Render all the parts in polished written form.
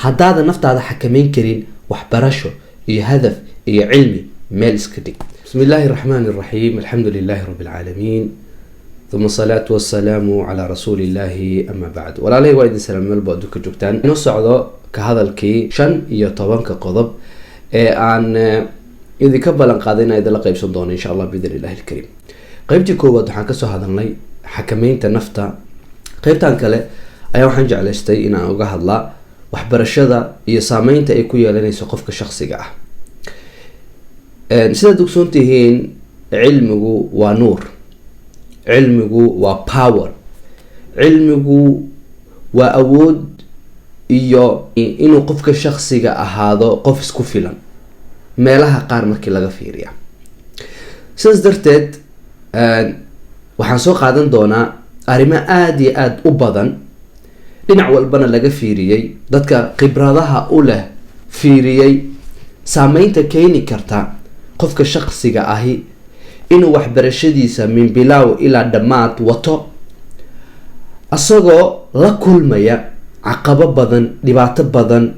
haddaada naftaada xakameyn karin waxbarasho iyo hadaf iyo cilmi meel iska dhig. bismillaahi raxmaani raxiim, alxamdu lilaahi rabbi alcaalamiin, uma salaatu wasalaamu calaa rasuulillaahi ama bacd. walaalahey waa idin salaam meelba adduunka joogtaan. inoo socdo ka hadalkii 15 qodob ee aan idinka ballan qaaday inaan idinla qaybsan doono insha allah biidni illaahi alkariim. qaybtii koowaad waxaan kasoo hadalnay xakameynta nafta. qaybtan kale ayaa waxaan jeclaystay inaan uga hadlaa waxbarashada iyo saameynta ay ku yeelanayso qofka shakhsiga ah. sidaad ogsoon tihiin, cilmigu waa nuur, cilmigu waa power, cilmigu waa awood iyo inuu qofka shakhsiga ahaado qof isku filan meelaha qaar markii laga fiiriya. sidaas darteed waxaan soo qaadan doonaa arrimo aada iyo aada u badan, dhinac walbana laga fiiriyey, dadka khibradaha u leh fiiriyey saameynta keeni karta qofka shakhsiga ahi inuu waxbarashadiisa min bilaaw ilaa dhammaad wato asagoo la kulmaya caqabo badan, dhibaato badan,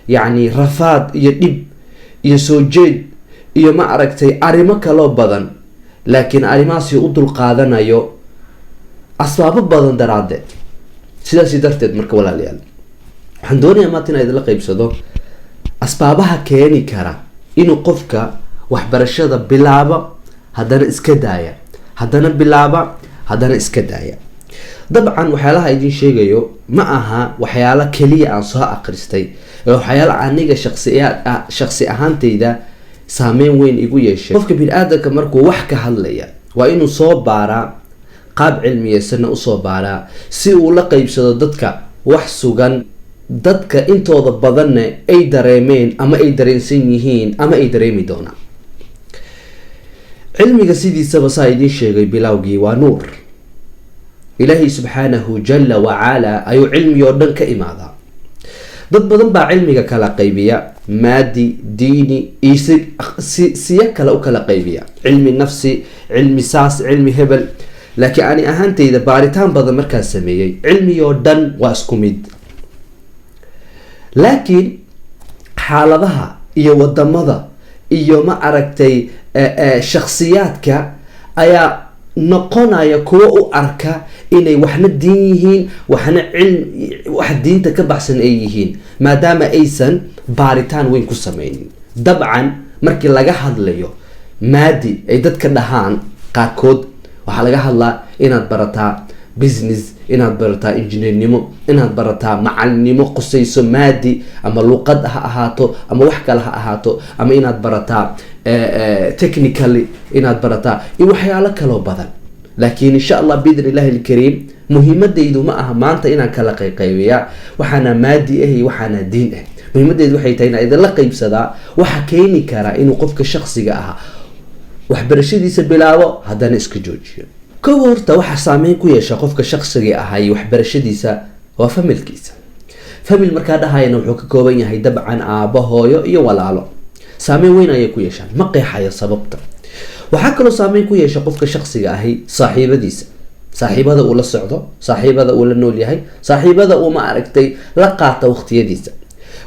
yacni rafaad iyo dhib iyo soo jeed iyo ma aragtay arrimo kaloo badan, laakiin arrimahaasi u dulqaadanayo asbaabo badan daraadeed. sidaasi darteed marka walaalayaal, waxaan doonayaa maanta inaan idinla qaybsado asbaabaha keeni kara inuu qofka waxbarashada bilaaba haddana iska daaya, haddana bilaaba haddana iska daaya. dabcan waxyaalaha idin sheegayo ma aha waxyaalo keliya aan soo akhristay, ee waxyaalo aniga shakhsi ahaantayda saameyn weyn igu yeeshay. qofka bini-aadanka markuu wax ka hadlaya waa inuu soo baaraa, qaab cilmiyeysanna usoo baaraa, si uu la qaybsado dadka wax sugan, dadka intooda badanna ay dareemeen ama ay dareensan yihiin ama ay dareemi doonaan. cilmiga sidiisaba saa idiin sheegay bilowgii waa nuur. ilaahay subxaanahu jala wacala ayuu cilmi oo dhan ka imaadaa. dad badan baa cilmiga kala qaybiya, maadi, diini iyo siya kale u kala qaybiya, cilmi nafsi, cilmi saas, cilmi hebel. laakiin ani ahaantayda baaritaan badan markaan sameeyey, cilmi oo dhan waa isku mid. laakiin xaaladaha iyo wadamada iyo ma aragtay shakhsiyaadka ayaa noqonaya kuwo u arka inay waxna diin yihiin, waxna wax diinta ka baxsan ay yihiin, maadaama aysan baaritaan weyn ku sameynin. dabcan markii laga hadlayo maadi ay dadka dhahaan qaarkood, waxaa laga hadlaa inaad barataa business, inaad barataa injineernimo, inaad barataa macalinimo qusayso maadi, ama luqad ha ahaato ama wax kale ha ahaato, ama inaad barataa technically inaad barataa iyo waxyaalo kaloo badan. laakiin insha allah biidni illaahi alkariim, muhiimadaydu ma aha maanta inaan kala qaybiya waxaana maadi ah iyo waxaana diin ah. muhiimadaydu waxay tahay inaan idinla qaybsadaa waxa keeni kara inuu qofka shakhsiga aha waxbarashadiisa bilaabo haddana iska joojiyo. kow horta waxaa saameyn ku yeesha qofka shakhsiga ahay waxbarashadiisa waa familkiisa. famil markaa dhahayana wuxuu ka kooban yahay dabcan aabo, hooyo iyo walaalo. saameyn weyn ayay ku yeeshaan, ma qeexayo sababta. waxaa kaloo saameyn ku yeesha qofka shakhsiga ahay saaxiibadiisa, saaxiibada uu la socdo, saaxiibada uu la nool yahay, saaxiibada uu ma aragtay la qaata waqtiyadiisa.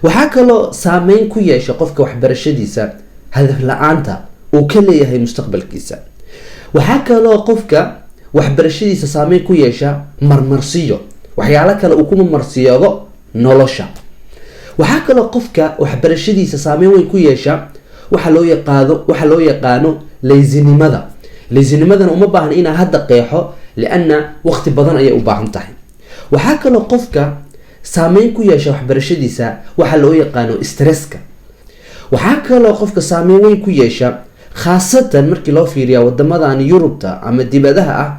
waxaa kaloo saameyn ku yeesha qofka waxbarashadiisa hadaf la-aanta uu ka leeyahay mustaqbalkiisa. waxaa kaloo qofka waxbarashadiisa saameyn ku yeesha marmarsiyo, waxyaalo kale uu ku marmarsiyoodo nolosha. waxaa kaloo qofka waxbarashadiisa saameyn weyn ku yeesha waxa loo yaqaano laysinimada. laysinimadana uma baahan inaa hadda qeexo, lianna waqti badan ayay u baahan tahay. waxaa kaloo qofka saameyn ku yeesha waxbarashadiisa waxa loo yaqaano stresska. waxaa kaloo qofka saameyn weyn ku yeesha, khaasatan markii loo fiiriya wadamadan yurubta ama dibadaha ah,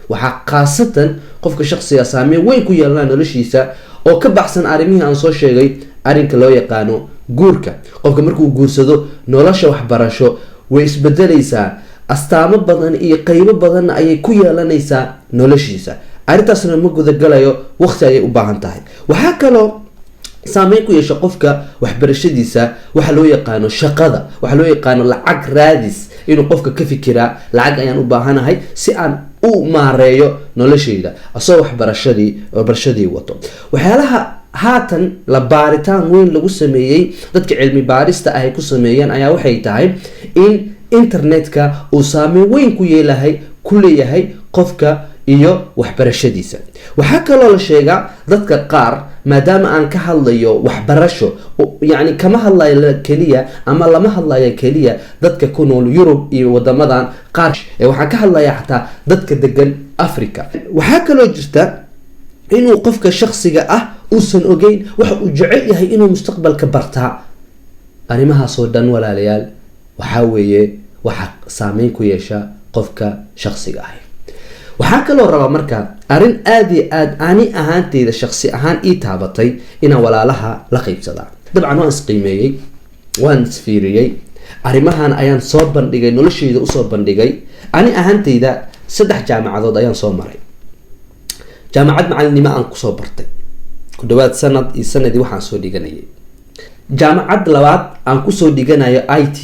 waxaa khaasatan qofka shakhsiga saameyn weyn ku yeelana noloshiisa oo ka baxsan arrimihii aan soo sheegay, arrinka loo yaqaano guurka. qofka markuu guursado, nolosha waxbarasho way isbedelaysaa, astaamo badan iyo qeybo badanna ayay ku yeelanaysaa noloshiisa. arrintaasna ma gudagalayo, waqti ayay u baahan tahay. waxaa kaloo saameyn ku yeesha qofka waxbarashadiisa waxa loo yaqaano shaqada, waxa loo yaqaano lacag raadis, inuu qofka ka fikiraa lacag ayaan u baahanahay si aan u maareeyo noloshayda asoo waxbarashadii wato. waxyaalaha haatan la baaritaan weyn lagu sameeyey, dadka cilmi baarista ay ku sameeyeen ayaa waxay tahay in internetka uu saameyn weyn ku leeyahay qofka iyo waxbarashadiisa. waxaa kaloo la sheegaa dadka qaar, maadaama aan ka hadlayo waxbarasho, yani kama hadlayo keliya ama lama hadlayo keliya dadka ku nool Yurub iyo wadamadan qaar, waxaan ka hadlaya xataa dadka degan Africa. waxaa kaloo jirta inuu qofka shakhsiga ah uusan ogeyn waxa uu jecel yahay inuu mustaqbalka bartaa. arrimahaasoo dhan walaalayaal waxaa weeye waxa saameyn ku yeesha qofka shakhsiga ah. waxaa kaloo rabaa marka arrin aad iyo aad ani ahaanteyda shakhsi ahaan ii taabatay inaan walaalaha la qaybsadaa. dabcan waan isqiimeeyey, waan isfiiriyey, arrimahan ayaan soo bandhigay, nolosheyda usoo bandhigay. ani ahaanteyda 3 jaamacadood ayaan soo maray. jaamacad macalinimo aan kusoo bartay ku dhawaad sanad iyo sanadii waxaan soo dhiganayay. jaamacad labaad aan kusoo dhiganayo IT,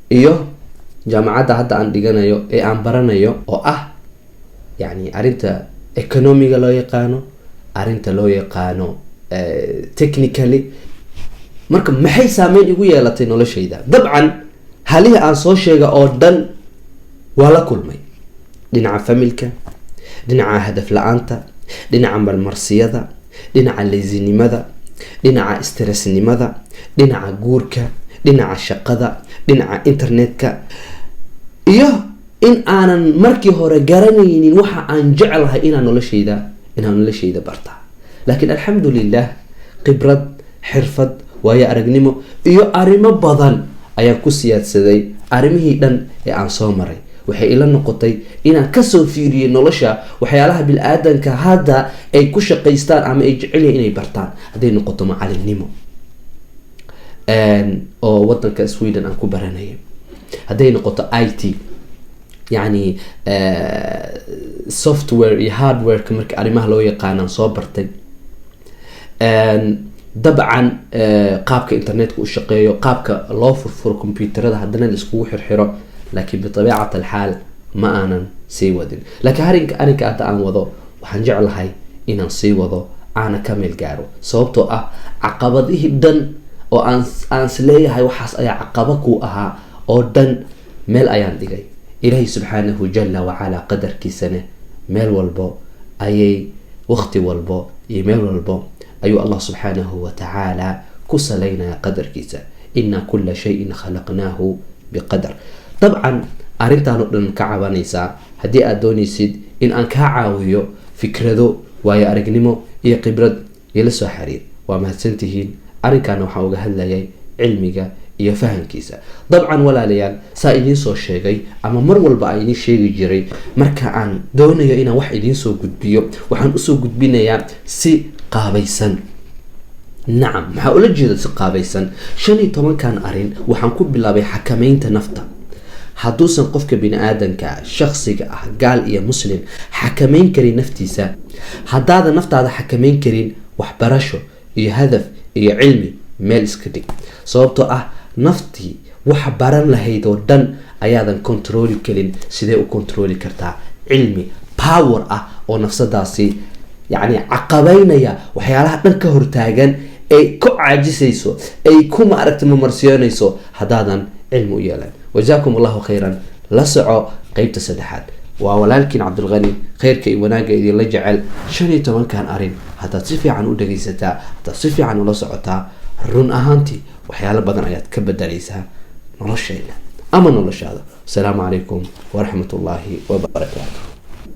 iyo jaamacadda hadda aan dhiganayo ee aan baranayo oo ah yani arinta economiga loo yaqaano, arinta loo yaqaano technically. marka maxay saameyn igu yeelatay noloshayda? dabcan halihii aan soo sheega oo dhan waa la kulmay. dhinaca familka, dhinaca hadaf la-aanta, dhinaca marmarsiyada, dhinaca leysinimada, dhinaca stressnimada, dhinaca guurka, dhinaca shaqada, dhinaca internetka, iyo in aanan markii hore garanaynin waxa aan jeclahay inaan noloshayda bartaa. laakiin alxamdulilah khibrad, xirfad, waayo aragnimo iyo arrimo badan ayaan ku siyaadsaday. arrimihii dhan ee aan soo maray waxay ila noqotay inaan kasoo fiiriyay nolosha waxyaalaha bil-aadanka hadda ay ku shaqaystaan ama ay jecel yihiin inay bartaan. hadday noqoto macalinimo oo wadanka Sweden aan ku baranayay, hadday noqoto IT yani software iyo hardwareka marka arrimaha loo yaqaanaan soo bartay. dabcan qaabka internetka u shaqeeyo, qaabka loo furfuro computerada haddana la iskugu xirxiro. laakiin bitabiicat alxaal ma aanan sii wadin. laakiin arrinka hadda aan wado waxaan jeclahay inaan sii wado, aana ka meel gaaro. sababtoo ah caqabadihii dhan oo aan isleeyahay waxaas ayaa caqaba ku ahaa oo dhan meel ayaan dhigay. ilaahay subxaanahu jala wacala qadarkiisana meel walbo ayay, waqti walbo iyo meel walbo ayuu allah subxaanahu watacaala ku salaynaya qadarkiisa. ina kula shayin khalaqnaahu biqadar. dabcan arrintaan oo dhan ka cabanaysaa. haddii aad doonaysid in aan kaa caawiyo fikrado, waayo aragnimo iyo khibrad, ila soo xiriir. waa mahadsantihiin. arrinkaana waxaan uga hadlayay cilmiga iyo fahamkiisa. dabcan walaalayaal, saa idiin soo sheegay ama mar walba aan idiin sheegi jiray, marka aan doonayo inaan wax idiin soo gudbiyo waxaan usoo gudbinayaa si qaabaysan. nacam, maxaa ula jeeda si qaabaysan? 15kan arrin waxaan ku bilaabay xakameynta nafta. hadduusan qofka bini-aadanka shakhsiga ah, gaal iyo muslim, xakameyn karin naftiisa, haddaadan naftaada xakameyn karin, waxbarasho iyo hadaf iyo cilmi meel iska dhig. sababtoo ah naftii waxa baran lahayd oo dhan ayaadan controli karin. sidee u controli kartaa cilmi power ah oo nafsadaasi yani caqabeynaya waxyaalaha dhan ka hortaagan, ay ku caajisayso, ay ku mamarsiyoonayso haddaadan cilmi u yeelan. وجزاكم الله خيرا. la soco qeybta 3aad. waa walaalkiin Cabdulghani, khayrka iyo wanaaga idin la jecel. 15kan arin haddaad si fiican u dhagaysataa, haddaad si fiican ula socotaa, run ahaantii waxyaalo badan ayaad ka bedelaysaa nolosheena ama noloshaada. asalaamu calaykum waraxmatullaahi wabarakaatu.